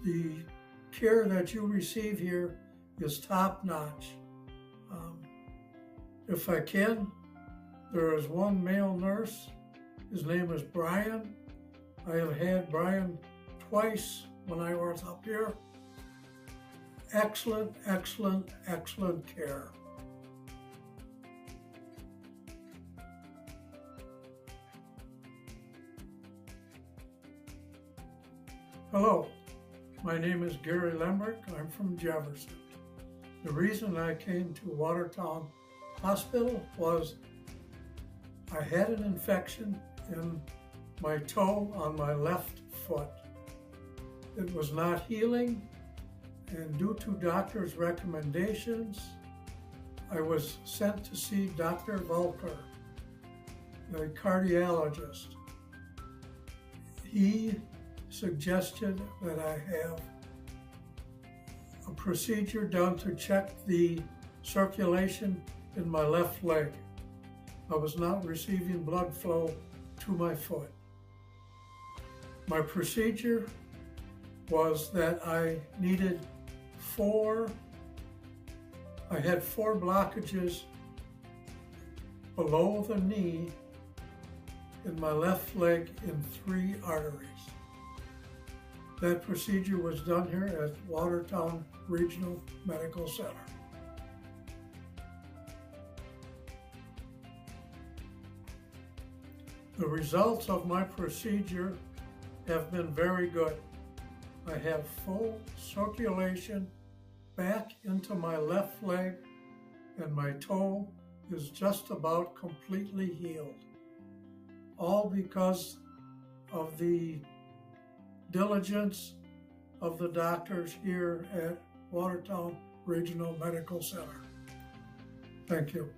The care that you receive here is top-notch. If I can, there is one male nurse. His name is Brian. I have had Brian twice when I was up here. Excellent, excellent, excellent care. Hello, my name is Gary Lembrick. I'm from Jefferson. The reason I came to Watertown Hospital was I had an infection in my toe on my left foot. It was not healing, and due to doctor's recommendations, I was sent to see Dr. Volkert, the cardiologist. He suggested that I have a procedure done to check the circulation in my left leg. I was not receiving blood flow to my foot. My procedure was that I had 4 blockages below the knee in my left leg in 3 arteries. That procedure was done here at Watertown Regional Medical Center. The results of my procedure have been very good. I have full circulation back into my left leg, and my toe is just about completely healed. All because of the diligence of the doctors here at Watertown Regional Medical Center. Thank you.